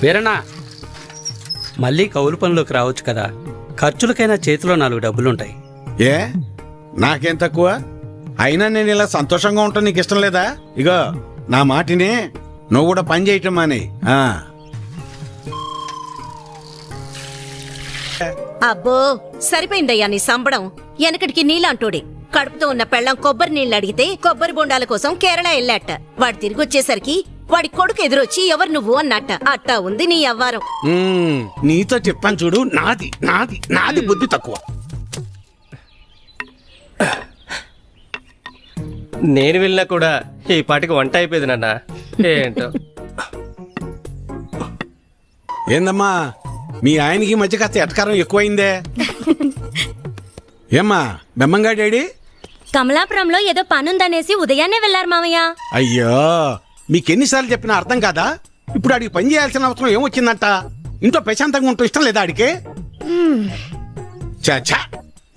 వీరన్నా, మళ్ళీ కౌలు పనిలోకి రావచ్చు కదా. ఖర్చులకైనా చేతిలో 4 డబ్బులుంటాయి. ఏ నాకేం తక్కువ? అయినా నేను ఇలా సంతోషంగా ఉంటాను నీకు ఇష్టం లేదా? ఇగో నా మాటినే నువ్వు కూడా పని చేయటం మానే. అబ్బో సరిపోయిందయ్యా నీ సంబడం. వెనకటికి నీలాంటోడే కడుపుతో ఉన్న పెళ్ళం కొబ్బరి నీళ్ళు అడిగితే కొబ్బరి బొండాల కోసం కేరళ వెళ్ళాట. వాడు తిరిగి వచ్చేసరికి వాడి కొడుకు ఎదురొచ్చి ఎవరు నువ్వు అన్నట్ట. అట్టా ఉంది నీ అవ్వారం. నీతో చెప్పాను చూడు, నాది నాది నాది బుద్ధి తక్కువ. నేను వెళ్ళినా కూడా ఈ పాటికి వంట అయిపోయింది నాన్న. ఏంటో ఏందమ్మా మీ ఆయనకి ఈ మధ్య కాస్త ఎటకారం ఎక్కువైందే? ఏమ్మా బెమ్మంగా డాడీ? కమలాపురంలో ఏదో పనుందనేసి ఉదయాన్నే వెళ్లారు మామయ్య. అయ్యో మీకెన్నిసార్లు చెప్పినా అర్థం కాదా? ఇప్పుడు ఆడికి పని చేయాల్సిన అవసరం ఏమొచ్చిందంట? ఇంట్లో ప్రశాంతంగా ఉంటూ ఇష్టం లేదా ఆడికి? చాచా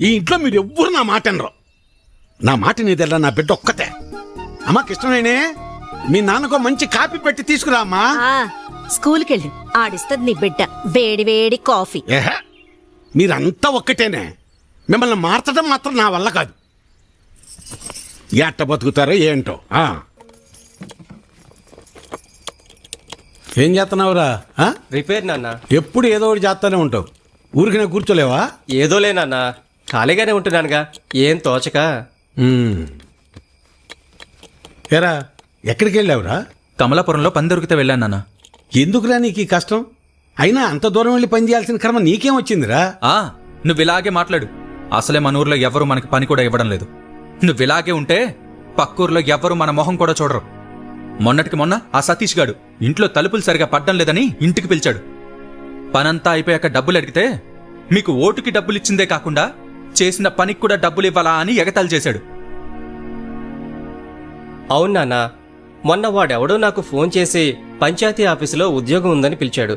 ఈ ఇంట్లో మీరు ఎవ్వరు నా మాట అనరు. నా మాట నీదెల్లా నా బిడ్డ ఒక్కతే. అమ్మా కృష్ణనేనే మీ నాన్నకో మంచి కాపీ పెట్టి తీసుకురా అమ్మా. స్కూల్కెళ్ళి ఆడిస్తుంది నీ బిడ్డ వేడి వేడి కాఫీ. ఏహే మీరంతా ఒక్కటేనే. మిమ్మల్ని మార్చడం మాత్రం నా వల్ల కాదు. ఎట్ట బతుకుతారో ఏంటో. ఏం చేస్తున్నావురా? రిపేర్ నాన్న. ఎప్పుడు ఏదో ఒకటి చేస్తానే ఉంటావు. ఊరికి నేను కూర్చోలేవా? ఏదోలే నాన్న, ఖాళీగానే ఉంటున్నానుగా, ఏం తోచక. ఏరా ఎక్కడికి వెళ్ళావురా? కమలాపురంలో పని దొరికితే వెళ్ళాను నాన్న. ఎందుకురా నీకు ఈ కష్టం? అయినా అంత దూరం వెళ్ళి పని చేయాల్సిన కర్మ నీకేం వచ్చిందిరా? నువ్వు ఇలాగే మాట్లాడు. అసలే మన ఊర్లో ఎవరు మనకి పని కూడా ఇవ్వడం లేదు. నువ్వు ఇలాగే ఉంటే పక్కూర్లో ఎవ్వరు మన మొహం కూడా చూడరు. మొన్నటికి మొన్న ఆ సతీష్ గాడు ఇంట్లో తలుపులు సరిగా పడ్డం లేదని ఇంటికి పిలిచాడు. పనంతా అయిపోయాక డబ్బులు అడిగితే మీకు ఓటుకి డబ్బులు ఇచ్చిందే కాకుండా చేసిన పనికి కూడా డబ్బులు ఇవ్వాలా అని ఎగతాళి చేశాడు. అవును నాన్న, మొన్న వాడెవడో నాకు ఫోన్ చేసి పంచాయతీ ఆఫీసులో ఉద్యోగం ఉందని పిలిచాడు.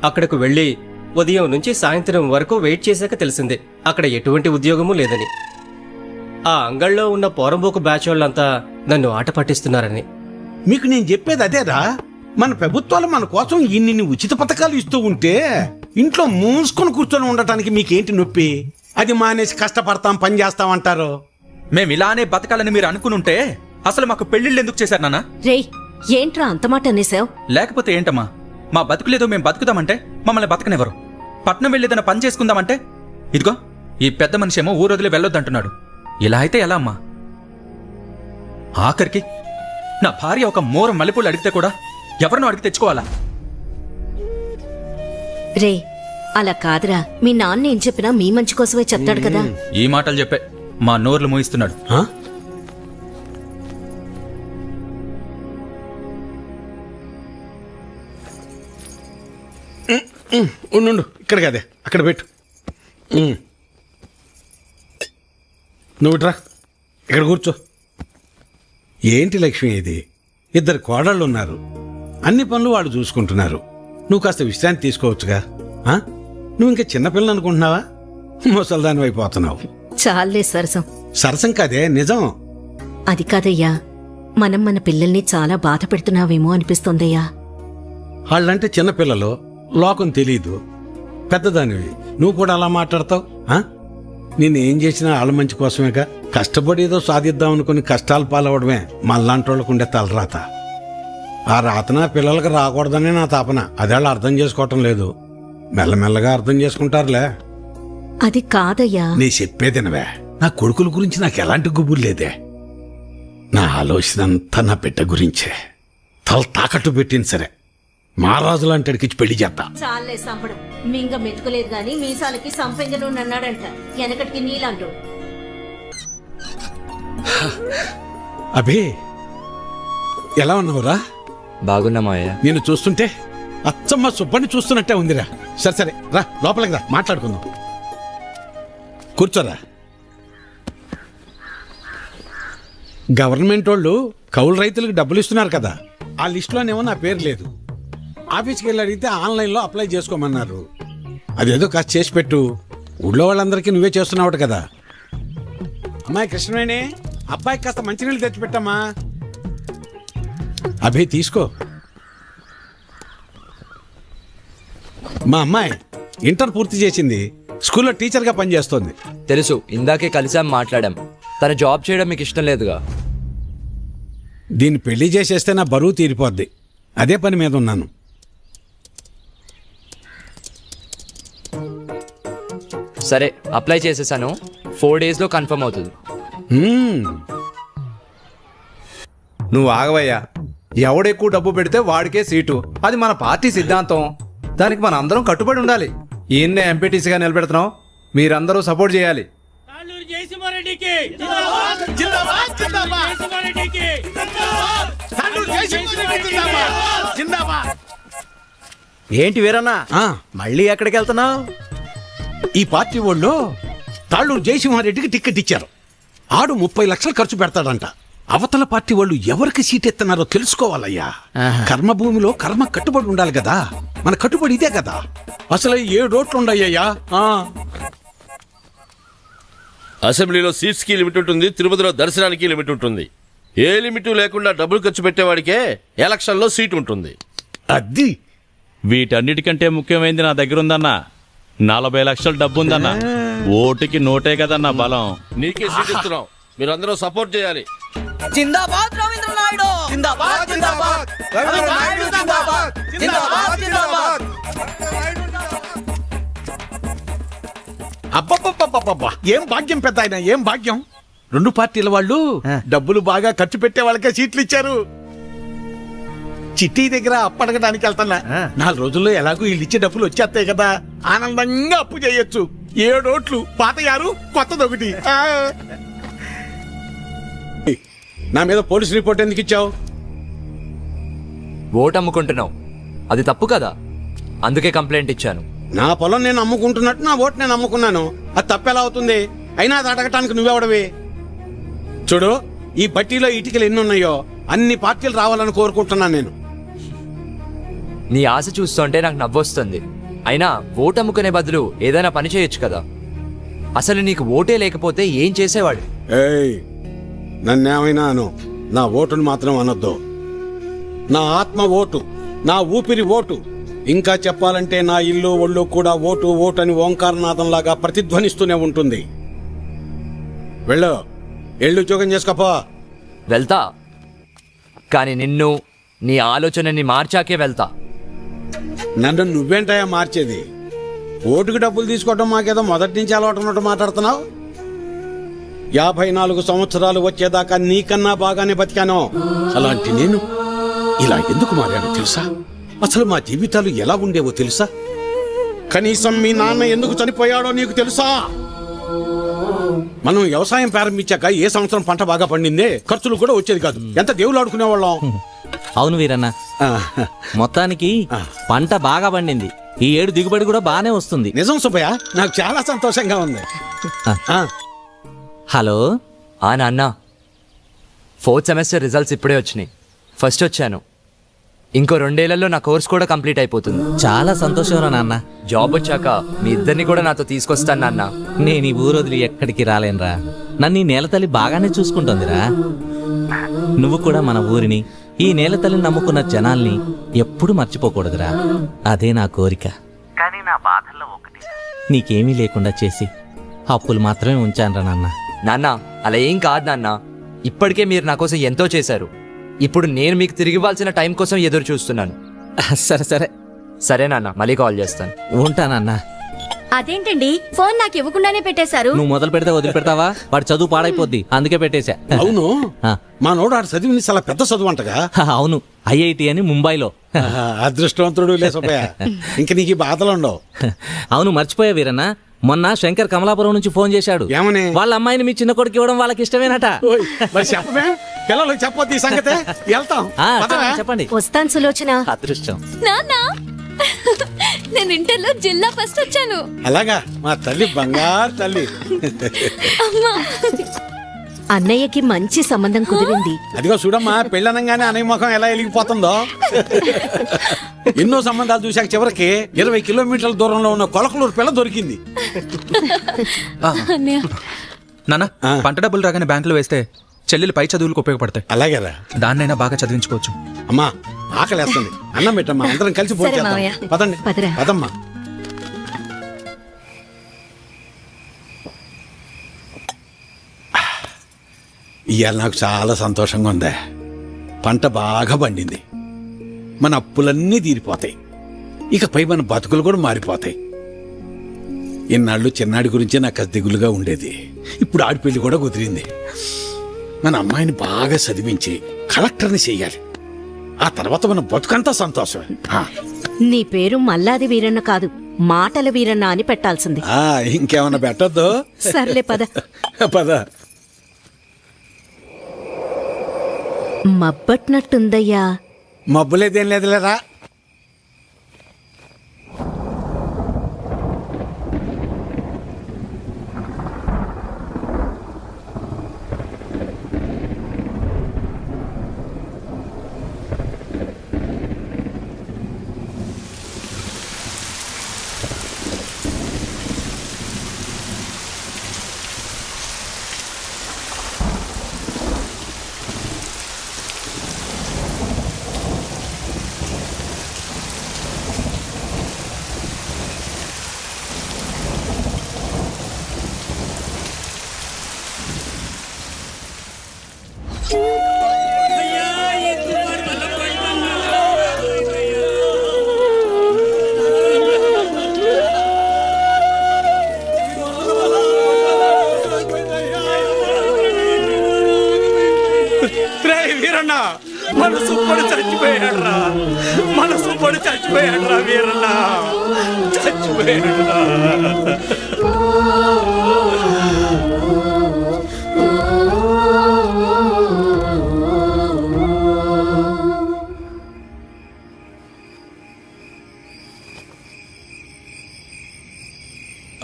అక్కడకు వెళ్ళి ఉదయం నుంచి సాయంత్రం వరకు వెయిట్ చేశాక తెలిసింది అక్కడ ఎటువంటి ఉద్యోగమూ లేదని. ఆ అంగళ్ళలో ఉన్న పోరంబోకు బ్యాచ్ వాళ్ళంతా నన్ను ఆట పట్టిస్తున్నారని. మీకు నేను చెప్పేది అదేరా. మన ప్రభుత్వాలు మన కోసం ఇన్ని ఉచిత పథకాలు ఇస్తూ ఉంటే ఇంట్లో మూసుకొని కూర్చొని ఉండటానికి మీకేంటి నొప్పి? అది మానేసి కష్టపడతాం పని చేస్తామంటారు. మేం ఇలానే బతకాలని మీరు అనుకునుంటే అసలు మాకు పెళ్లిళ్ళు ఎందుకు చేశారు నాన్న? రేయ్ ఏంట్రా అంత మాట అనేసావు? లేకపోతే ఏంటమ్మా, మా బతుకులేదో మేం బతుకుదామంటే మమ్మల్ని బతకనివ్వరు. పట్నం వెళ్ళేదన్న పని చేసుకుందామంటే ఇదిగో ఈ పెద్ద మనిషి ఏమో ఊరొదిలి వెళ్ళొద్దంటున్నాడు. ఇలా అయితే ఎలా అమ్మా? ఆఖరికి నా భార్య ఒక మూర మల్లెపూలు అడిగితే కూడా ఎవరినో అడిగి తెచ్చుకోవాలా? రే అలా కాదురా, మీ నాన్న ఏం చెప్పినా మీ మంచి కోసమే చెప్తాడు కదా. ఈ మాటలు చెప్పే మా నోర్లు మూయిస్తున్నాడు. ఉండు ఇక్కడ కదే అక్కడ పెట్టు. నువ్వు ఇట్రా ఇక్కడ కూర్చో. ఏంటి లక్ష్మి ఇది? 2 కోడళ్ళు ఉన్నారు. అన్ని పనులు వాళ్ళు చూసుకుంటున్నారు. నువ్వు కాస్త విశ్రాంతి తీసుకోవచ్చుగా. నువ్వు ఇంకా చిన్నపిల్లలు అనుకుంటున్నావా? ముసల్దాని అయిపోతున్నావు. చాలే సరసం. సరసం కాదే నిజం. అది కాదయ్యా, మనం మన పిల్లల్ని చాలా బాధ పెడుతున్నావేమో అనిపిస్తోందయ్యా. వాళ్ళంటే చిన్నపిల్లలు, లోకం తెలీదు. పెద్దదానివి నువ్వు కూడా అలా మాట్లాడతావు? నేనేం చేసినా వాళ్ళ మంచి కోసమేగా. కష్టపడి ఏదో సాధిద్దాం అనుకుని కష్టాలు పాలవడమే మళ్ళాంటి వాళ్ళకు ఉండే తలరాత. ఆ రాతన పిల్లలకు రాకూడదనే నా తాపన. అదేళ్ళు అర్థం చేసుకోవటం లేదు. మెల్లమెల్లగా అర్థం చేసుకుంటారులే. అది కాదయ్యా. నీ చెప్పేదినవే. నా కొడుకుల గురించి నాకు ఎలాంటి గుబురు లేదే. నా ఆలోచన అంతా నా బిడ్డ గురించే. తల తాకట్టు పెట్టింది సరే, మహారాజు లాంటి అడిగిచ్చి పెళ్లి చేద్దాం. చాలే సంపడం. మింగ మెతుకులేదు గాని మీసాలకి సంపెంగను అన్నాడంట. వెనకటికి నీలాంటో. అభి ఎలా ఉన్నావురా? బాగున్నామాయ్య. నేను చూస్తుంటే అచ్చమ్మ సుబ్బని చూస్తున్నట్టే ఉందిరా. సరే సరే రా లోపలికి రా, మాట్లాడుకుందాం. కూర్చోరా. గవర్నమెంట్ వాళ్ళు కౌలు రైతులకు డబ్బులు ఇస్తున్నారు కదా, ఆ లిస్టులోనేమో నా పేరు లేదు. ఆఫీస్కి వెళ్ళి అడిగితే ఆన్లైన్లో అప్లై చేసుకోమన్నారు. అదేదో కాస్త చేసి పెట్టు. ఊళ్ళో వాళ్ళందరికీ నువ్వే చేస్తున్నావు కదా. అమ్మాయి కృష్ణవేణి, అబ్బాయికి కాస్త మంచినీళ్ళు తెచ్చిపెట్టమ్మా. అభి తీసుకో. మా అమ్మాయి ఇంటర్ పూర్తి చేసింది, స్కూల్లో టీచర్గా పనిచేస్తోంది. తెలుసు, ఇందాకే కలిసాం, మాట్లాడాం. తన జాబ్ చేయడం మీకు ఇష్టం లేదుగా. దీన్ని పెళ్లి చేసేస్తే నా బరువు తీరిపోద్ది. అదే పని మీద ఉన్నాను. సరే, అప్లై చేసేసాను. 4 daysలో కన్ఫర్మ్ అవుతుంది. నువ్వు ఆగవయ్యా. ఎవడెక్కువ డబ్బు పెడితే వాడికే సీటు. అది మన పార్టీ సిద్ధాంతం. దానికి మన అందరం కట్టుబడి ఉండాలి. ఈయన్నే ఎంపీటీసీగా నిలబెడుతున్నాం. మీరందరూ సపోర్ట్ చేయాలి. ఏంటి వీరన్నా, మళ్ళీ ఎక్కడికి వెళ్తున్నావు? ఈ పార్టీ వాళ్ళు తాళ్ళూరు జయసింహారెడ్డికి టికెట్ ఇచ్చారు. ఆడు 30 లక్షలు ఖర్చు పెడతాడంట. అవతల పార్టీ వాళ్ళు ఎవరికి సీట్ ఎత్తన్నారో తెలుసుకోవాలయ్యా. కర్మభూమిలో కర్మ కట్టుబడి ఉండాలి కదా. మన కట్టుబడి ఇదే కదా. అసలు 7 ఓట్లు ఉండయ్యా. అసెంబ్లీలో సీట్స్ కి లిమిట్ ఉంటుంది, తిరుపతిలో దర్శనానికి లిమిట్ ఉంటుంది. ఏ లిమిట్ లేకుండా డబ్బులు ఖర్చు పెట్టేవాడికే ఎలక్షన్ లో సీట్ ఉంటుంది. అది వీటన్నిటికంటే ముఖ్యమైనది నా దగ్గర ఉందన్నా. 40 లక్షల డబ్బు ఉందన్నా. ఓటుకి నోటే కదన్నా బలం. నీకే సీట్ ఇస్తున్నాం, మీరందరూ సపోర్ట్ చేయాలి. జిందాబాద్ రవీంద్ర నాయుడు, జిందాబాద్ జిందాబాద్ రవీంద్ర నాయుడు, జిందాబాద్ జిందాబాద్ జిందాబాద్. అబ్బబ్బబ్బబ్బబ్బా, ఏం భాగ్యం పెద్ద ఆయన, ఏం భాగ్యం. 2 పార్టీల వాళ్ళు డబ్బులు బాగా ఖర్చు పెట్టే వాళ్ళకే సీట్లు ఇచ్చారు. చిట్టి దగ్గర అప్పడగడానికి వెళ్తున్నా. 4 రోజుల్లో ఎలాగో వీళ్ళు ఇచ్చే డబ్బులు వచ్చేస్తాయి కదా. ఆనందంగా అప్పు చేయొచ్చు. 7 ఓట్లు, పాత 6, కొత్తదొకటి. నా మీద పోలీస్ రిపోర్ట్ ఎందుకు ఇచ్చావు? ఓటు అమ్ముకుంటున్నావు, అది తప్పు కదా. అందుకే కంప్లైంట్ ఇచ్చాను. నా పొలం నేను అమ్ముకుంటున్నట్టు నా ఓటు నేను అమ్ముకున్నాను. అది తప్పెలా అవుతుంది? అయినా అది అడగటానికి నువ్వెవడవి? చూడు, ఈ బట్టీలో ఇటుకలు ఎన్ని ఉన్నాయో అన్ని పార్టీలు రావాలని కోరుకుంటున్నాను నేను. నీ ఆశ చూస్తుంటే నాకు నవ్వొస్తుంది. అయినా ఓటు అమ్ముకునే బదులు ఏదైనా పని చేయొచ్చు కదా. అసలు నీకు ఓటే లేకపోతే ఏం చేసేవాడు? ఏయ్, నన్నేమైనా అను, నా ఓటును మాత్రం అనొద్దు. నా ఆత్మ ఓటు, నా ఊపిరి ఓటు. ఇంకా చెప్పాలంటే నా ఇల్లు ఒళ్ళు కూడా ఓటు ఓటు అని ఓంకారనాథంలాగా ప్రతిధ్వనిస్తూనే ఉంటుంది. వెళ్ళు, ఎళ్ళు ఉద్యోగం చేసుకోపో. వెళ్తా, కానీ నిన్ను, నీ ఆలోచనని మార్చాకే వెళ్తా. నన్ను నువ్వేంటయా మార్చేది? ఓటుకు డబ్బులు తీసుకోవడం మాకేదో మొదటి నుంచి అలవాటు ఉన్నట్టు మాట్లాడుతున్నావు. 54 సంవత్సరాలు వచ్చేదాకా నీకన్నా బాగానే బతికాను. అలాంటి నేను ఇలా ఎందుకు మారాను తెలుసా? అసలు మా జీవితాలు ఎలా ఉండేవో తెలుసా? కనీసం మీ నాన్న ఎందుకు చనిపోయాడో నీకు తెలుసా? మనం వ్యవసాయం ప్రారంభించాక ఏ సంవత్సరం పంట బాగా పండిందే, ఖర్చులు కూడా వచ్చేది కాదు. ఎంత దేవుళ్ళు ఆడుకునేవాళ్ళం. అవును వీరన్న, మొత్తానికి పంట బాగా పండింది. ఈ ఏడు దిగుబడి కూడా బానే వస్తుంది. నిజం సుబ్బయ్య, నాకు చాలా సంతోషంగా ఉంది. హలో నాన్న, 4th సెమిస్టర్ రిజల్ట్స్ ఇప్పుడే వచ్చినాయి. ఫస్ట్ వచ్చాను. ఇంకో 2 ఏళ్లలో నా కోర్స్ కూడా కంప్లీట్ అయిపోతుంది. చాలా సంతోషం రా నాన్న. జాబ్ వచ్చాక మీ ఇద్దరిని కూడా నాతో తీసుకొస్తాను నాన్న. నేను ఈ ఊరు వదిలి ఎక్కడికి రాలేనురా. నన్ను ఈ నేలతల్లి బాగానే చూసుకుంటుందిరా. నువ్వు కూడా మన ఊరిని, ఈ నేలతల్లిని నమ్ముకున్న జనాల్ని ఎప్పుడు మర్చిపోకూడదురా. అదే నా కోరిక. కానీ నా బాధల్లో ఒకటి, నీకేమీ లేకుండా చేసి అప్పులు మాత్రమే ఉంచానురా నాన్న. నాన్న, అలా ఏం కాదు నాన్న. ఇప్పటికే మీరు నా కోసం ఎంతో చేశారు. ఇప్పుడు నేను మీకు తిరిగి ఇవ్వాల్సిన టైం కోసం ఎదురు చూస్తున్నాను. సరే సరే సరే నాన్న, మళ్ళీ కాల్ చేస్తాను. ఉంటానన్నా. అదేంటండి, ఫోన్ నాకు ఇవ్వకుండానే పెట్టేశారు. నువ్వు మొదలు పెడితే వదిలిపెడతావా? వాడు చదువు పాడైపోద్ది, అందుకే పెట్టేశా. అవును, మా నోడు ఆడు చదివింది చాలా పెద్ద చదువు అంటగా. అవును, IIT అని ముంబైలో. అదృష్టవంతుడు లే సుబ్బయ్య, ఇంక నీకు బాధలు ఉండవు. అవును, మర్చిపోయా వీరన్న, మొన్న శంకర్ కమలాపురం నుంచి ఫోన్ చేశాడు. ఏమని? వాళ్ళ అమ్మాయిని మీ చిన్న కొడుకు ఇవ్వడం వాళ్ళకి ఇష్టమేనట. ఓయ్, మరి చెప్పమే, పిల్లలకు చెప్పొద్దు ఈ సంగతే. వెళ్తాం, పదవే. చెప్పండి. వస్తాను సులోచన. అదృష్టం. నాన్న, నేను ఇంటర్లో జిల్లా ఫస్ట్ వచ్చాను. అలాగా, మా తల్లి బంగారు తల్లి. అన్నయ్యకి మంచి సంబంధం కుదిరింది. అదిగో చూడమ్మా, పెళ్ళనంగానే అన్నయ్య ముఖం ఎలా వెలిగిపోతుందో. ఎన్నో సంబంధాలు చూశాక చివరికి 20 కిలోమీటర్ల దూరంలో ఉన్న కొలకలూరు పిల్ల దొరికింది. నాన్న, పంట డబ్బులు రాగానే బ్యాంకులో వేస్తే చెల్లెలు పై చదువులకు ఉపయోగపడతాయి. అలాగేరా, దాన్నైనా బాగా చదివించుకోవచ్చు. అమ్మా ఆకలేస్తుంది, అన్నం పెట్టమ్మా, అందరం కలిసి సరే పోయి మావయ్య. పదండి. పదరా. పదమ్మా. ఇవాళ నాకు చాలా సంతోషంగా ఉందా. పంట బాగా పండింది. మన అప్పులన్నీ తీరిపోతాయి. ఇకపై మన బతుకులు కూడా మారిపోతాయి. ఇన్నాళ్ళు చిన్నాడి గురించే నాకు అది దిగులుగా ఉండేది. ఇప్పుడు ఆడిపెళ్లి కూడా కుదిరింది. మన అమ్మాయిని బాగా చదివించి కలెక్టర్ని చెయ్యాలి. ఆ తర్వాత మన బతుకంతా సంతోషమే. నీ పేరు మల్లాది వీరన్న కాదు, మాటల వీరన్న అని పెట్టాల్సింది. ఇంకేమన్నా పెట్టొద్దు. సర్లే పద. పద. మబ్బట్నట్టుందయ్యా. మబ్బులేదేం లేదులేరా. వీరన్న మనసు పడి చచ్చిపోయాడ్రా. మనసు పడి చచ్చిపోయాడ్రా వీరన్న. చచ్చిపోయాడ్రా.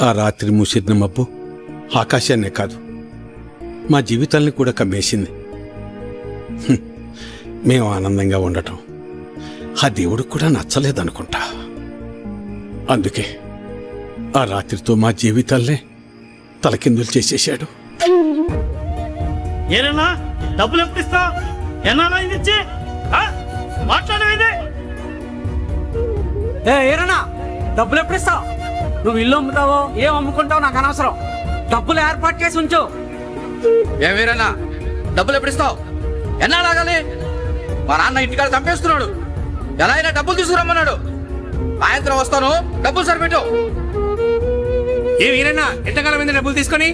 ఆ రాత్రి ముసిరిన మబ్బు ఆకాశాన్నే కాదు, మా జీవితాల్ని కూడా కమ్మేసింది. మేము ఆనందంగా ఉండటం ఆ దేవుడికి కూడా నచ్చలేదనుకుంటా. అందుకే ఆ రాత్రితో మా జీవితాల్నే తలకిందులు చేసేశాడు. ఏనన్నా డబ్బులు ఎప్పుడు ఇస్తావు? ఎన్నాళ్ళ ఇచ్చి మాట్లాడేది? ఏరన్నా డబ్బులు ఎప్పుడు ఇస్తావు? నువ్వు ఇల్లు అమ్ముతావో ఏం అమ్ముకుంటావో నాకు అనవసరం. డబ్బులు ఏర్పాటు చేసి ఉంచు. ఏమేరన్నా డబ్బులు ఎప్పుడు ఇస్తావు? ఎన్నాళ్ళాగాలి? మా నాన్న ఇంటికాడ చంపేస్తున్నాడు. ఎలా అయినా డబ్బులు తీసుకురమ్మన్నాడు. సాయంత్రం వస్తాను, డబ్బులు సరిపెట్టు. ఏ వీరన్నా ఎంతకాలం మీద డబ్బులు తీసుకొని?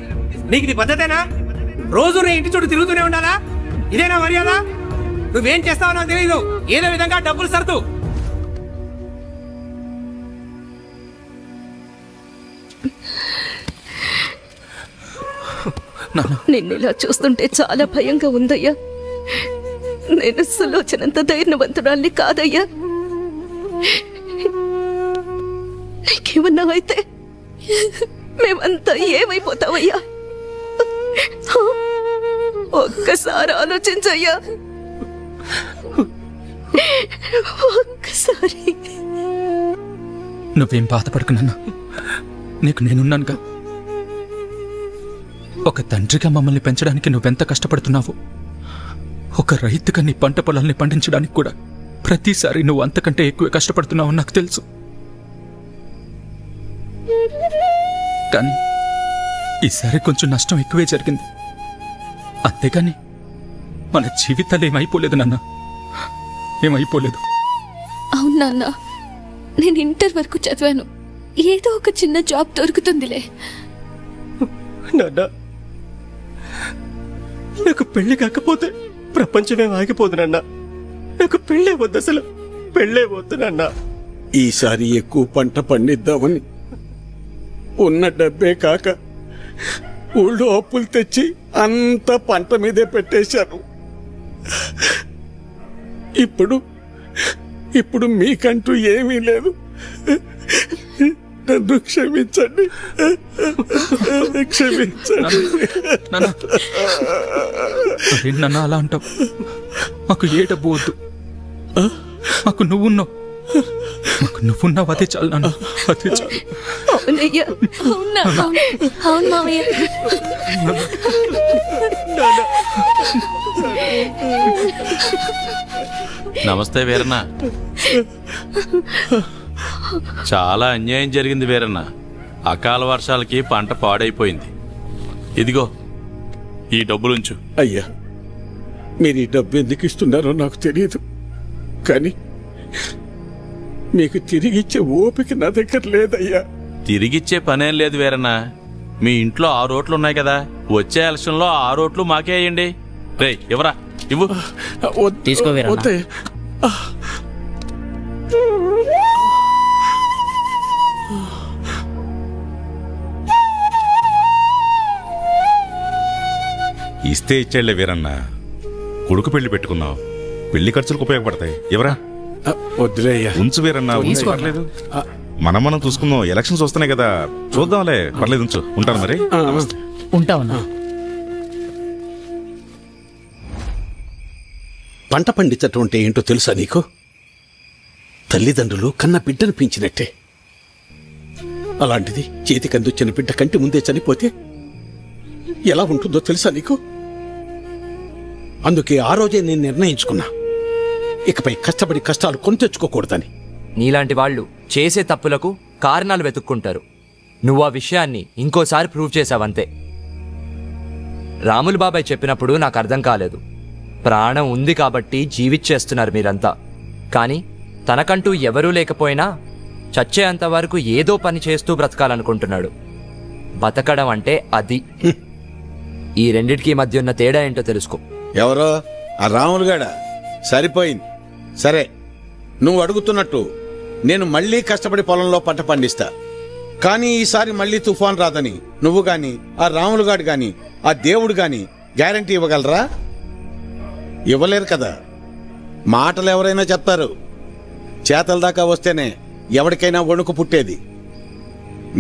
నీకు ఇది పద్ధతేనా? రోజు నీ ఇంటి చుట్టూ తిరుగుతూనే ఉండాలా? ఇదేనా మర్యాద? నువ్వేం చేస్తావో నాకు తెలియదు. ఏదో విధంగా డబ్బులు సర్దు. నిన్నిలా చూస్తుంటే చాలా భయంగా ఉందయ్యా. నేను సులోచనంత ధైర్యవంతురాల్ని కాదయ్యా. నీకేమన్నా అయితే మేమంతా ఏమైపోతావయ్యా? ఒక్కసారి ఆలోచించయ్యా. ఒక్కసారి. నువ్వేం బాధపడుకున్నా, నీకు నేనున్నానుగా. ఒక తండ్రిగా మమ్మల్ని పెంచడానికి నువ్వెంత కష్టపడుతున్నావు. ఒక రైతుగా నీ పంట పొలాల్ని పండించడానికి కూడా ప్రతిసారి నువ్వు అంతకంటే ఎక్కువ కష్టపడుతున్నావు నాకు తెలుసు. కానీ ఈసారి కొంచెం నష్టం ఎక్కువే జరిగింది. అంతేగాని మన జీవితాలు ఏమైపోలేదు నాన్న, ఏమైపోలేదు. అవును నాన్న, నేను ఇంటర్ వరకు చదివాను. ఏదో ఒక చిన్న జాబ్ దొరుకుతుందిలే. నాన్న, నాకు పెళ్లి కాకపోతే ప్రపంచమే ఆగిపోదు నాన్న. నాకు పెళ్ళే వద్దు, అసలు పెళ్ళే వద్దు నాన్న. ఈసారి ఎక్కువ పంట పండిద్దామని ఉన్న డబ్బే కాక ఊళ్ళో అప్పులు తెచ్చి అంత పంట మీదే పెట్టేశాను. ఇప్పుడు మీకంటూ ఏమీ లేదు. నన్ను క్షమించండి, క్షమించండి. నన్ను అలా అంటావు? మాకు ఏ డబ్బు వద్దు, మాకు నువ్వున్నావు. మాకు నువ్వున్నావు, అదే చాలు నాన్న, అదే చాలు. అవునయ్యా, అవును మావయ్య. నమస్తే వీరన్న. చాలా అన్యాయం జరిగింది వీరన్న. అకాల వర్షాలకి పంట పాడైపోయింది. ఇదిగో ఈ డబ్బులుంచు. అయ్యా, మీరు ఈ డబ్బు ఎందుకు ఇస్తున్నారో నాకు తెలియదు, కానీ మీకు తిరిగిచ్చే ఓపిక నా దగ్గర లేదయ్యా. తిరిగిచ్చే పనేం లేదు వీరన్న. మీ ఇంట్లో 6 ఓట్లు ఉన్నాయి కదా, వచ్చే ఎలక్షన్లో 6 ఓట్లు మాకే అయ్యండి. రే ఇవ్వరా, ఇవ్వు. తీసుకో వీరన్న. ఇస్తే ఇచ్చేళ్లే వీరన్న, కొడుకు పెళ్లి పెట్టుకున్నావు, పెళ్లి ఖర్చులకు ఉపయోగపడతాయి. ఎవరా వద్దులే అయ్యా. ఉంచు వీరన్న, ఉంచు, పర్లేదు. మనం చూసుకుందాం, ఎలక్షన్స్ వస్తున్నాయి కదా, చూద్దాంలే, పర్లేదు, ఉంచు. ఉంటాను మరి. ఉంటామన్నా. పంట పండించటం అంటే ఏంటో తెలుసా నీకు? తల్లిదండ్రులు కన్న బిడ్డను పెంచినట్టే. అలాంటిది చేతికి అందొచ్చిన బిడ్డ కంటి ముందే చనిపోతే ఎలా ఉంటుందో తెలుసా నీకు? అందుకే ఆ రోజే నేను నిర్ణయించుకున్నా, ఇకపై కష్టపడి కష్టాలు కొని తెచ్చుకోకూడదని. నీలాంటి వాళ్ళు చేసే తప్పులకు కారణాలు వెతుక్కుంటారు. నువ్వు ఆ విషయాన్ని ఇంకోసారి ప్రూవ్ చేశావంతే. రాములు బాబాయ్ చెప్పినప్పుడు నాకు అర్థం కాలేదు. ప్రాణం ఉంది కాబట్టి జీవిచ్చేస్తున్నారు మీరంతా. కానీ తనకంటూ ఎవరూ లేకపోయినా చచ్చేంత వరకు ఏదో పని చేస్తూ బ్రతకాలనుకుంటున్నాడు. బతకడం అంటే అది. ఈ రెండిటికి మధ్య ఉన్న తేడా ఏంటో తెలుసుకో. ఎవరో ఆ రాములుగాడా? సరిపోయింది. సరే, నువ్వు అడుగుతున్నట్టు నేను మళ్ళీ కష్టపడి పొలంలో పంట పండిస్తా. కానీ ఈసారి మళ్ళీ తుఫాన్ రాదని నువ్వు గాని, ఆ రాములుగాడు గాని, ఆ దేవుడు గాని గ్యారంటీ ఇవ్వగలరా? ఇవ్వలేరు కదా. మాటలు ఎవరైనా చెప్తారు, చేతల దాకా వస్తేనే ఎవరికైనా వణుకు పుట్టేది.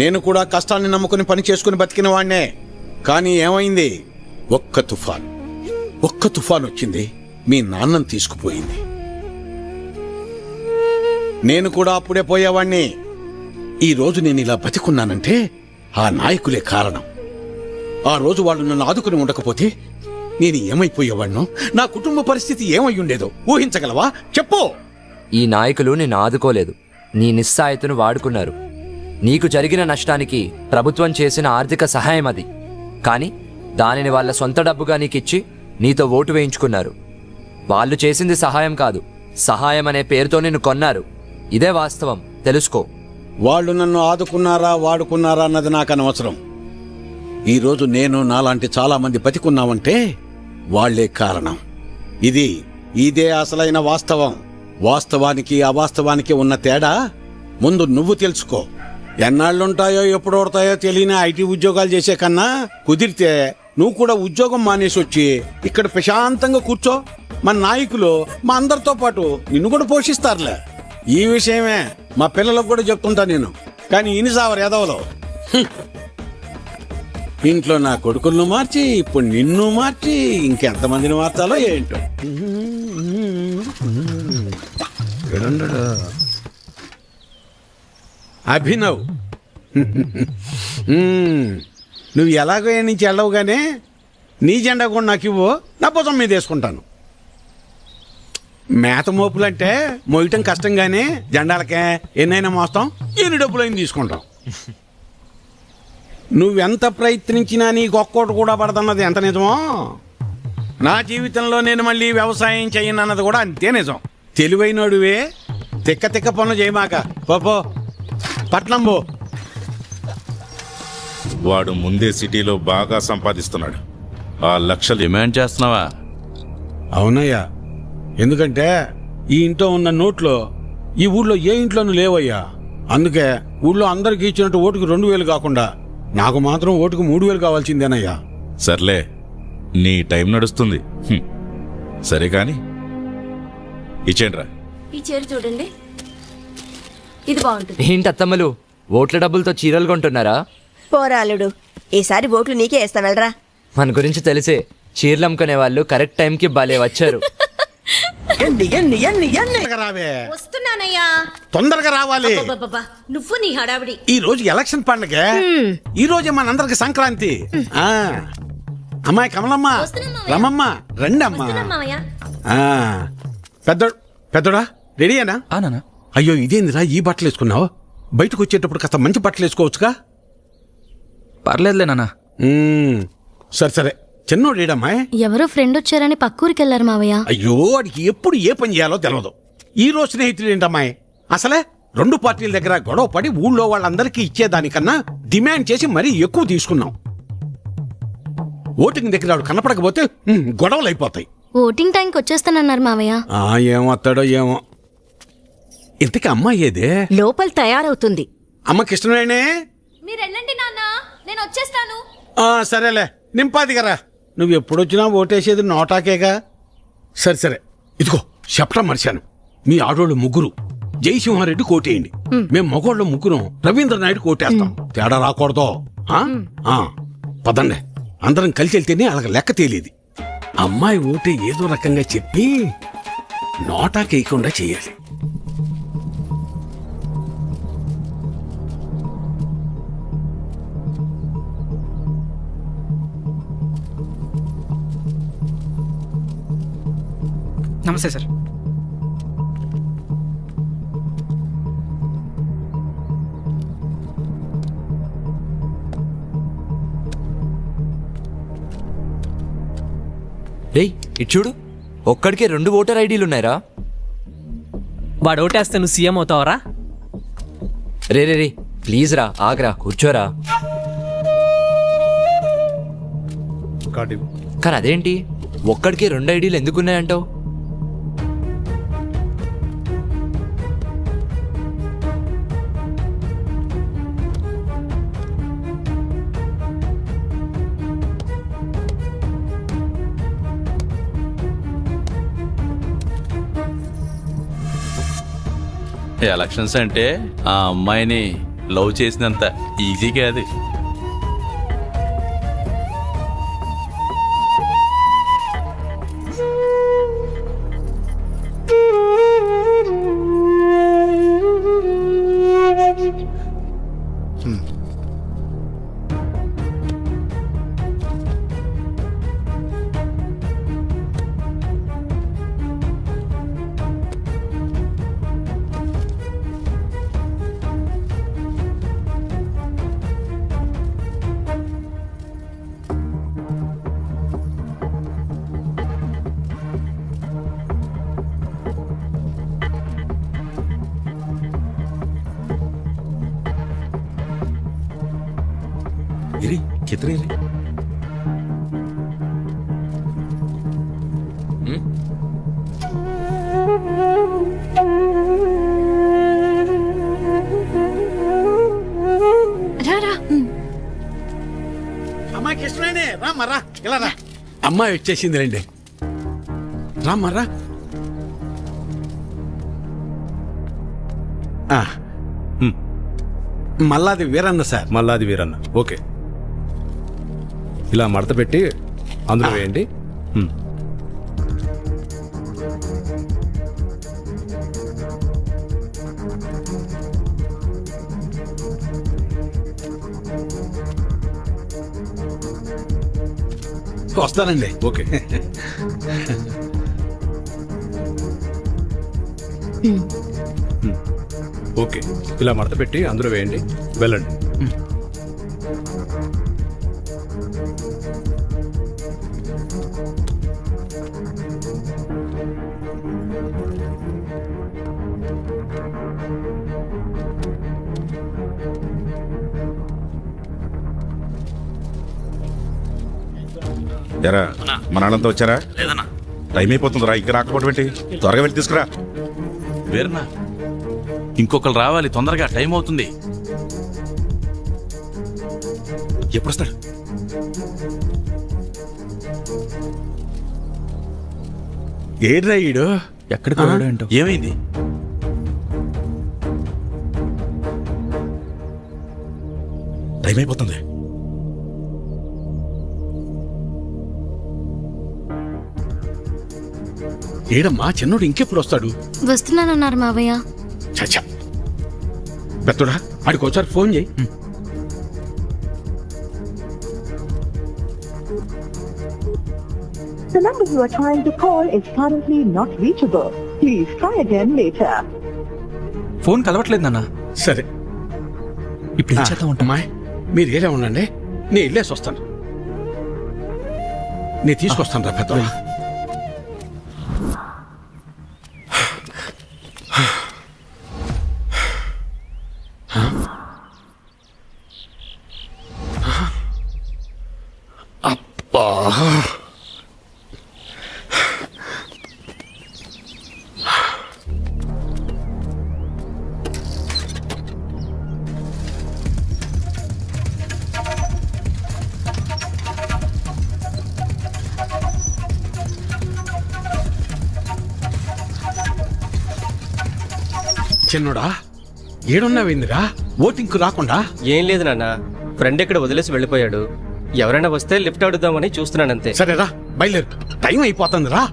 నేను కూడా కష్టాన్ని నమ్ముకుని పని చేసుకుని బతికిన వాణ్ణే. కానీ ఏమైంది? ఒక్క తుఫాన్ వచ్చింది, మీ నాన్నను తీసుకుపోయింది. నేను కూడా అప్పుడే పోయేవాణ్ణి. ఈ రోజు నేను ఇలా బతికున్నానంటే ఆ నాయకులే కారణం. ఆ రోజు వాళ్ళు నన్ను ఆదుకుని ఉండకపోతే నేను ఏమైపోయేవాణ్ణో, నా కుటుంబ పరిస్థితి ఏమై ఉండేదో ఊహించగలవా? చెప్పు. ఈ నాయకులు నిన్ను ఆదుకోలేదు, నీ నిస్సాయతను వాడుకున్నారు. నీకు జరిగిన నష్టానికి ప్రభుత్వం చేసిన ఆర్థిక సహాయం అది. కానీ దానిని వాళ్ళ సొంత డబ్బుగా నీకిచ్చి నీతో ఓటు వేయించుకున్నారు. వాళ్ళు చేసింది సహాయం కాదు, సహాయం అనే పేరుతో నిన్ను కొన్నారు. ఇదే వాస్తవం, తెలుసుకో. వాళ్ళు నన్ను ఆదుకున్నారా వాడుకున్నారా అన్నది నాకు అనవసరం. ఈరోజు నేను నాలాంటి చాలా మంది బతికున్నామంటే వాళ్లే కారణం. ఇదే అసలైన వాస్తవం. వాస్తవానికి అవాస్తవానికి ఉన్న తేడా ముందు నువ్వు తెలుసుకో. ఎన్నాళ్ళుంటాయో ఎప్పుడు ఓడతాయో తెలియని ఐటీ ఉద్యోగాలు చేసే కన్నా కుదిరితే నువ్వు కూడా ఉద్యోగం మానేసి వచ్చి ఇక్కడ ప్రశాంతంగా కూర్చో. మన నాయకులు మా అందరితో పాటు నిన్ను కూడా పోషిస్తారులే. ఈ విషయమే మా పిల్లలకు కూడా చెప్తుంటా నేను. కానీ ఇనిసావరు ఎదవలో ఇంట్లో నా కొడుకులను మార్చి ఇప్పుడు నిన్ను మార్చి ఇంకెంతమందిని మార్చాలో ఏంటో. అభినవ్, నువ్వు ఎలాగో ఏ నుంచి వెళ్ళవుగానే నీ జెండా కూడా నాకు ఇవ్వు, నా భుజం మీద వేసుకుంటాను. మేత మోపులంటే మోయటం కష్టంగానే జెండాలకే ఎన్నైనా మోస్తాం, ఎన్ని డబ్బులైనా తీసుకుంటాం. నువ్వెంత ప్రయత్నించినా నీకు ఒక్కోటి కూడా పడదన్నది ఎంత నిజమో, నా జీవితంలో నేను మళ్ళీ వ్యవసాయం చేయనన్నది కూడా అంతే నిజం. తెలివైనడువే, తిక్క పనులు చేయమాక. పో పట్నం పో. వాడు ముందే సిటీలో బాగా సంపాదిస్తున్నాడు. ఆ లక్షలు డిమాండ్ చేస్తున్నావా? అవునయ్యా, ఎందుకంటే ఈ ఇంట్లో ఉన్న నోట్లో ఈ ఊళ్ళో ఏ ఇంట్లోనూ లేవయ్యా. అందుకే ఊళ్ళో అందరికి ఇచ్చినట్టు ఓటుకు 2000 కాకుండా నాకు మాత్రం ఓటుకు 3000 కావాల్సిందేనయ్యా. సర్లే, నీ టైం నడుస్తుంది. సరే కాని ఇచ్చేండ్రా. ఈ చీర చూడండి, ఇది బాగుంటుంది. ఏంటత్తమ్మలు, ఓట్ల డబ్బులతో చీరలు కొంటున్నారా? పోరాలుడు, ఈసారి ఓట్లు నీకే వేస్తానరా. మన గురించి తెలిసే చీరలు అమ్ముకునే వాళ్ళు కరెక్ట్ టైంకి భలే వచ్చారు. రావే, వస్తున్నానయ్యా, తొందరగా రావాలి. నువ్వు నీ హడావిడి. ఈ రోజు ఎలక్షన్ పండగ, ఈ రోజే మనందరికి సంక్రాంతి. అమ్మాయి కమలమ్మ, రమమ్మ, రండి అమ్మా. పెద్దోడా రెడీయేనా? అయ్యో ఇదేందిరా ఈ బట్టలు వేసుకున్నావు? బయటకు వచ్చేటప్పుడు కాస్త మంచి బట్టలు వేసుకోవచ్చుగా. పర్లేదులే నాన్న. సరే చిన్నోడేడమ్మాయి? ఎవరో ఫ్రెండ్ వచ్చారని పక్కూరికి వెళ్ళారు మావయ్య. అయ్యో వాడికి ఎప్పుడు ఏ పని చేయాలో తెలియదు. ఈ రోజు స్నేహితులు ఏంటమ్మాయి? అసలే 2 పార్టీల దగ్గర గొడవ పడి ఊళ్ళో వాళ్ళందరికీ ఇచ్చేదానికన్నా డిమాండ్ చేసి మరీ ఎక్కువ తీసుకున్నాం. ఓటింగ్ దగ్గర వాడు కనపడకపోతే గొడవలు అయిపోతాయి. ఓటింగ్ టైంకి వచ్చేస్తానన్నారు మావయ్య. ఏమొస్తాడో ఏమో. ఇంతకీ అమ్మాయి ఏదే? లోపల తయారవుతుంది. అమ్మ కృష్ణవేణే, మీరు వెళ్ళండి నాన్న, నేను వచ్చేస్తాను. సరేలే నింపాదిగరా. నువ్వు ఎప్పుడొచ్చినా ఓటేసేది నోటాకేగా. సరే సరే, ఇదిగో చెప్పడం మర్చాను. మీ ఆడోళ్ళు ముగ్గురు జయసింహారెడ్డి కోటేయండి. మేము మగోళ్ళు ముగ్గురం రవీంద్ర నాయుడు కోటేస్తాం. తేడా రాకూడదు. పదండి, అందరం కలిసి వెళ్తేనే అలాగ లెక్క తేలేది. అమ్మాయి ఓటే ఏదో రకంగా చెప్పి నోటాకేయకుండా చేయాలి. నమస్తే సార్. రేయ్ ఇటు చూడు, ఒక్కడికే 2 ఓటర్ ఐడీలు ఉన్నాయిరా. వాడు ఓటేస్తే నువ్వు CM అవుతావరా? Ray ray ray please రా, ఆగరా, కూర్చోరా. కానీ అదేంటి ఒక్కడికే 2 ఐడీలు ఎందుకున్నాయంటావు? ఎలక్షన్స్ అంటే ఆ అమ్మాయిని లవ్ చేసినంత ఈజీ కాదు. कितने అమ్మాయి కృష్ణవేణి రామరా, ఇలా రా. అమ్మాయి వచ్చేసింది రండి. రామరా. మల్లాది వీరన్న సార్. మల్లాది వీరన్న, ఓకే. ఇలా మడత పెట్టి అందులో వేయండి. వస్తానండి. ఓకే. ఓకే, ఇలా మడత పెట్టి అందులో వేయండి. వెళ్ళండి. ఎరా మన వాళ్ళంతా వచ్చారా? టైం అయిపోతుందిరా, ఇంకా రాకపోవడం ఏంటి? త్వరగా వెళ్ళి తీసుకురా. వేరనా, ఇంకొకరు రావాలి తొందరగా, టైం అవుతుంది. ఎప్పుడు వస్తాడు? ఏడ్రా ఈడు? ఎక్కడికి వెళ్ళాడు ఏంటో. ఏమైంది? టైం అయిపోతుంది. ఏడమ్మా చిన్నోడు ఇంకెప్పుడు వస్తాడు? వస్తున్నానన్నారు మావయ్య. చచ్చా పెద్దోడా, ఆడికి ఒకసారి ఫోన్ చేయి. The number you are trying to call is currently not reachable. Please try again later. Phone కలవట్లేదు నాన్న. సరే, ఇప్పుడు ఏం చేద్దాం? అమ్మాయి మీరు ఏడే ఉండండి, నేను వెళ్ళేసి వస్తాను. నేను తీసుకొస్తాను రా పెద్దోడా. అబ్బా, చిన్నోడా ఏడున్నావేందిరా ఓటింగ్కు రాకుండా? ఏం లేదు నాన్న, ఫ్రెండ్ ఇక్కడ వదిలేసి వెళ్ళిపోయాడు. ఎవరైనా వస్తే లిఫ్ట్ అడుగుదామని చూస్తున్నానంతే. సరేరా బయలుదేరు, టైం అయిపోతుంది రా.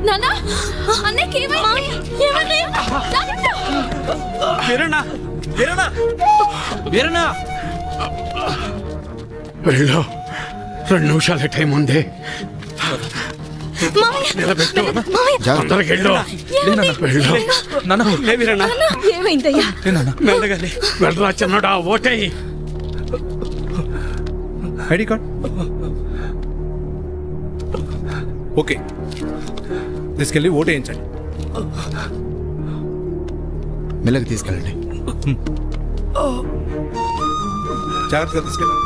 నానా అన్నకి ఏమైంది? వీరన్నా వీరన్నా వీరన్నా వెళ్ళు, 2 నిమిషాలే టైం ఉంది. నిలబెట్టు, తొందరగా వెళ్ళు. వెళ్ళు. ఏమైందయ్యా? వెళ్ళరా చిన్నోడా, ఓటేయి. ఐడి కార్డ్ ఓకే, తీసుకెళ్ళి ఓటు వేయించండి. మెల్లగా తీసుకెళ్ళండి, జాగ్రత్తగా తీసుకెళ్ళండి.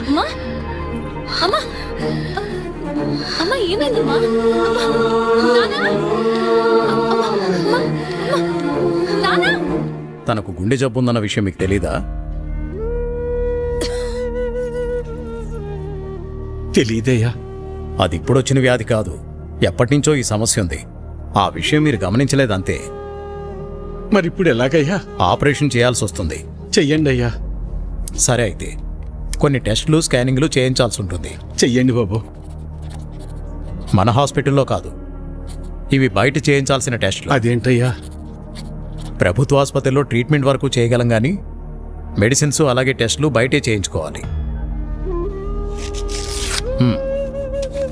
అమ్మా అమ్మా అమ్మా ఏమైందమ్మా? తనకు గుండె జబ్బు ఉందన్న విషయం మీకు తెలీదా? తెలీదయ్యా. అది ఇప్పుడొచ్చిన వ్యాధి కాదు, ఎప్పటినుంచో ఈ సమస్య ఉంది. ఆ విషయం మీరు గమనించలేదంతే. మరి ఇప్పుడు ఎలాగయ్యా? ఆపరేషన్ చేయాల్సి వస్తుంది. చెయ్యండి అయ్యా. సరే అయితే కొన్ని టెస్టులు స్కానింగ్లు చేయించాల్సి ఉంటుంది. చెయ్యండి బాబు. మన హాస్పిటల్లో కాదు, ఇవి బయట చేయించాల్సిన టెస్టులు. అదేంటయ్యా? ప్రభుత్వ ఆసుపత్రిలో ట్రీట్మెంట్ వరకు చేయగలం కానీ మెడిసిన్స్ అలాగే టెస్టులు బయటే చేయించుకోవాలి.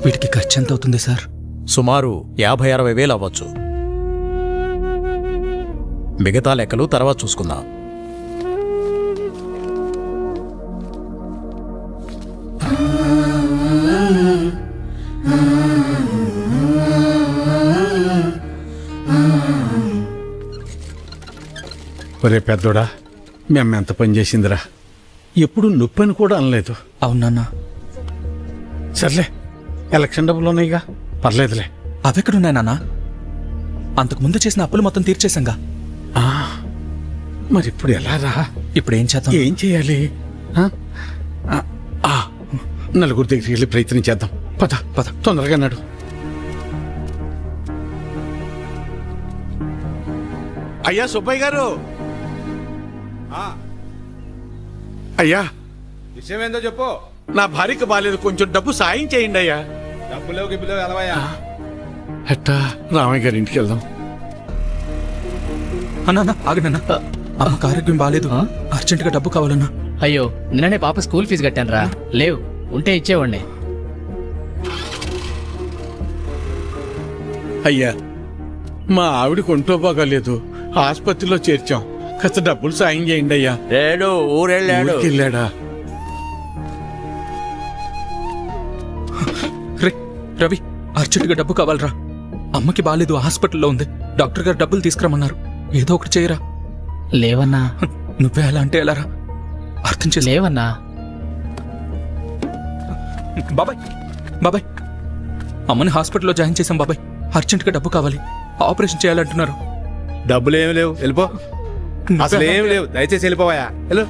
వీటికి ఖర్చు ఎంత అవుతుంది సార్? సుమారు 50-60 వేలు అవ్వచ్చు. మిగతా లెక్కలు తర్వాత చూసుకుందాం. ఒరే పెద్దోడా, మేము ఎంత పని చేసిందిరా. ఎప్పుడు నొప్పి అని కూడా అనలేదు. అవునన్నా. సర్లే, ఎలక్షన్ డబ్బులు ఉన్నాయిగా, పర్లేదులే. అవెక్కడున్నాయి నాన్న? అంతకుముందు చేసిన అప్పులు మొత్తం తీర్చేశాంగా. మరి ఇప్పుడు ఎలా రా? ఇప్పుడు ఏం చేద్దాం? ఏం చేయాలి? నలుగురి దగ్గరికి వెళ్ళి ప్రయత్నం చేద్దాం. పద పద, తొందరగా నడు. అయ్యా సుబ్బయ్య గారు, అయ్యా విషయం ఏందో చెప్పు. నా భార్యకు బాలేదు, కొంచెం డబ్బు సాయం చేయండి అయ్యా. డబ్బులేవు గిబ్బులేవు ఎలవయ్యా. ఎట్టా రామయ్య గారి ఇంటికి వెళ్దాం. అన్నా ఆగనన్నా, అమ్మకు ఆరోగ్యం బాగాలేదు, అర్జెంటుగా డబ్బు కావాలన్నా. అయ్యో, నిన్ననే పాప స్కూల్ ఫీజు కట్టాను రా. లేవు, ఉంటే ఇచ్చేవాడిని. అయ్యా, మా ఆవిడకి ఒంట్లో బాగాలేదు, ఆసుపత్రిలో చేర్చాం. కాస్త డబ్బులు సాయం చేయండి అయ్యా. లేడు, ఊరెళ్ళాడు. వెళ్ళాడా? రే రవి, అర్జెంటుగా డబ్బు కావాలరా. అమ్మకి బాలేదు, హాస్పిటల్లో ఉంది. డాక్టర్ గారు డబ్బులు తీసుకురమ్మన్నారు. ఏదో ఒకటి చేయరా. లేవన్నా. నువ్వే అలా అంటే ఎలారా? అర్థం చేసి లేవన్నా. బాబాయ్ బాబాయ్, అమ్మని హాస్పిటల్లో జాయిన్ చేశాం బాబాయ్. అర్జెంటుగా డబ్బు కావాలి, ఆపరేషన్ చేయాలంటున్నారు. డబ్బులు ఏమి లేవు, వెళ్ళిపో. అసలు ఏమి లేవు, దయచేసి వెళ్ళిపోవాయా. వెళ్ళు.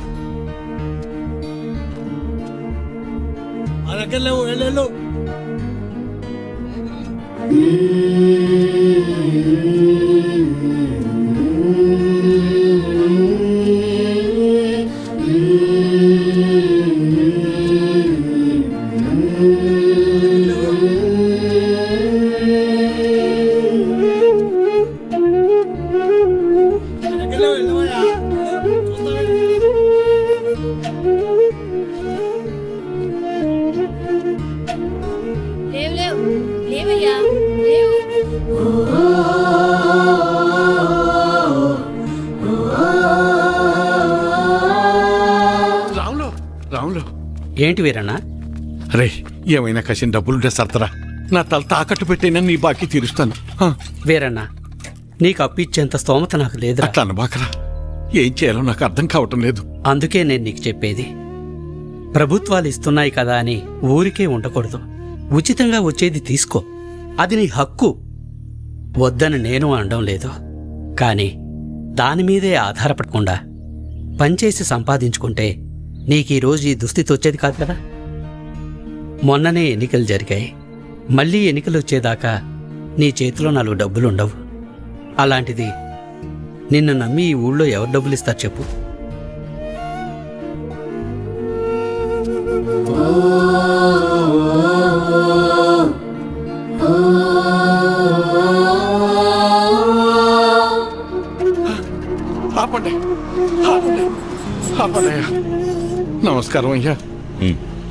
రాములు, రాములు. ఏంటి వీరన్న? రే, ఏమైనా కసిన డబ్బులుంటే సర్తరా. నా తల తాకట్టు పెట్టైనా నీ బాకీ తీరుస్తాను. వీరన్న, నీకు అప్పిచ్చేంత స్తోమత నాకు లేదు. అట్లా అనబాకరా. ఏం చేయాలో నాకు అర్థం కావటం లేదు. అందుకే నేను నీకు చెప్పేది, ప్రభుత్వాలు ఇస్తున్నాయి కదా అని ఊరికే ఉండకూడదు. ఉచితంగా వచ్చేది తీసుకో, అది నీ హక్కు. వద్దని నేను అనడం లేదు, కానీ దానిమీదే ఆధారపడకుండా పనిచేసి సంపాదించుకుంటే నీకీరోజు ఈ దుస్థితి వచ్చేది కాదు కదా. మొన్ననే ఎన్నికలు జరిగాయి. మళ్ళీ ఎన్నికలు వచ్చేదాకా నీ చేతిలో 4 డబ్బులుండవు. అలాంటిది నిన్ను నమ్మి ఈ ఊళ్ళో ఎవరు డబ్బులు ఇస్తారు చెప్పు? ఆపండి, ఆపండి, ఆపండి అయ్యా. నమస్కారం అయ్యా.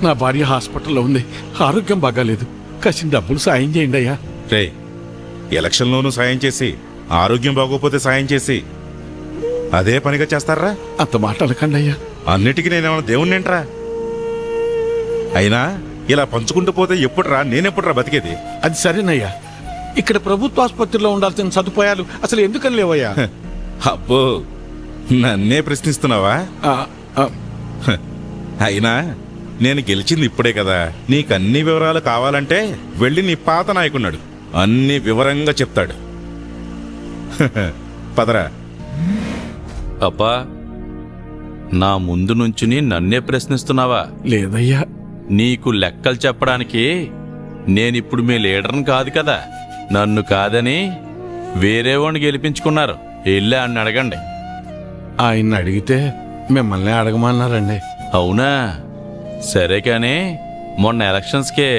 నా భార్య హాస్పిటల్లో ఉంది, ఆరోగ్యం బాగాలేదు. కాసిన డబ్బులు సాయం చేయండి అయ్యా. రే, ఎలక్షన్లోనూ సాయం చేసి ఆరోగ్యం బాగోపోతే సాయం చేసి అదే పనిగా చేస్తారా? అంత మాట అనకండి అయ్యా. అన్నిటికీ నేనేమన్నా దేవుణ్ణేంట్రా? అయినా ఇలా పంచుకుంటూ పోతే ఎప్పుడురా, నేనెప్పుడురా బతికేది? అది సరేనయ్యా. ఇక్కడ ప్రభుత్వ ఆసుపత్రిలో ఉండాల్సిన సదుపాయాలు అసలు ఎందుకని లేవయ్యా? అబ్బో, నన్నే ప్రశ్నిస్తున్నావా? అయినా నేను గెలిచింది ఇప్పుడే కదా. నీకన్ని వివరాలు కావాలంటే వెళ్ళి నీ పాత నాయకున్నాడు, అన్ని వివరంగా చెప్తాడు. పదరా. అబ్బా, నా ముందు నుంచుని నన్నే ప్రశ్నిస్తున్నావా? లేదయ్యా. నీకు లెక్కలు చెప్పడానికి నేనిప్పుడు మీ లీడర్ని కాదు కదా. నన్ను కాదని వేరే వాడిని గెలిపించుకున్నారు. వెళ్ళి ఆయన అడగండి. ఆయన్ని అడిగితే మిమ్మల్ని అడగమన్నారండి. అవునా? సరే కానీ మొన్న ఎలక్షన్స్కే